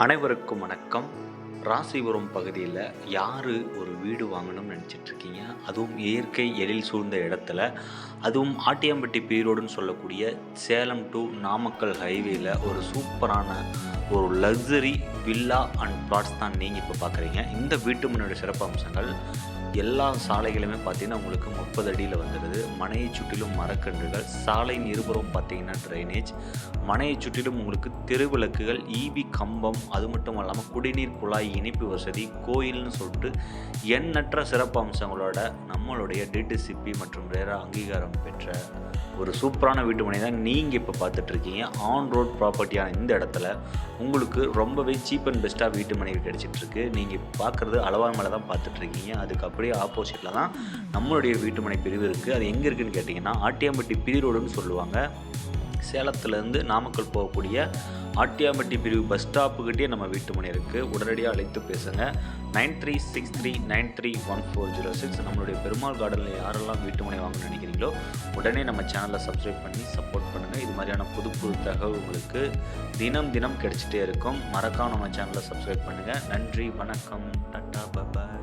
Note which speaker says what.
Speaker 1: அனைவருக்கும் வணக்கம். ராசிபுரம் பகுதியில் யார் ஒரு வீடு வாங்கணும்னு நினச்சிட்ருக்கீங்க, அதுவும் இயற்கை எழில் சூழ்ந்த இடத்துல, அதுவும் ஆட்டியாம்பட்டி பீரோடுன்னு சொல்லக்கூடிய சேலம் டு நாமக்கல் ஹைவேல ஒரு சூப்பரான ஒரு லக்ஸரி வில்லா அண்ட் பிளாட்ஸ் தான் நீங்கள் இப்போ பார்க்குறீங்க. இந்த வீட்டு மனையோட சிறப்பு அம்சங்கள் எல்லா சாலைகளுமே பார்த்தீங்கன்னா உங்களுக்கு 30 அடியில் வந்துடுது. மனையை சுற்றிலும் மரக்கன்றுகள், சாலையின் இருபுறம் பார்த்தீங்கன்னா ட்ரைனேஜ், மனையை சுற்றிலும் உங்களுக்கு தெருவிளக்குகள், ஈபி கம்பம், அது மட்டும் இல்லாமல் குடிநீர் குழாய் இணைப்பு வசதி, கோயில்னு சொல்லிட்டு எண்ணற்ற சிறப்பு அம்சங்களோட நம்மளுடைய டிடிசிபி மற்றும் வேறு அங்கீகாரம் பெற்ற ஒரு சூப்பரான வீட்டு மனை தான் நீங்கள் இப்போ பார்த்துட்ருக்கீங்க. ஆன் ரோட் ப்ராப்பர்ட்டியான இந்த இடத்துல உங்களுக்கு ரொம்பவே சீப் அண்ட் பெஸ்ட்டாக வீட்டு மனைகள் கிடச்சிட்ருக்கு. நீங்கள் இப்போ பார்க்குறது அளவாய் மலை தான் பார்த்துட்ருக்கீங்க. அதுக்கு அப்படியே ஆப்போசிட்டில் தான் நம்மளுடைய வீட்டு மனை பிரிவு இருக்குது. அது எங்கே இருக்குதுன்னு கேட்டிங்கன்னா ஆட்டியாம்பட்டி பீரோடுன்னு சொல்லுவாங்க. சேலத்துலேருந்து நாமக்கல் போகக்கூடிய ஆட்டியாம்பட்டி பிரிவு பஸ் ஸ்டாப்புக்கிட்டே நம்ம வீட்டு மனை இருக்குது. உடனடியாக அழைத்து பேசுங்க. 9363931406. நம்மளுடைய பெருமாள் கார்டனில் யாரெல்லாம் வீட்டு மனை வாங்கணும்னு நினைக்கிறீங்களோ உடனே நம்ம சேனலை சப்ஸ்கிரைப் பண்ணி சப்போர்ட் பண்ணுங்கள். இது மாதிரியான புது புது தகவல் உங்களுக்கு தினம் தினம் கிடைச்சிட்டே இருக்கும். மறக்காம நம்ம சேனலை சப்ஸ்கிரைப் பண்ணுங்கள். நன்றி, வணக்கம், டாட்டா, பாய்.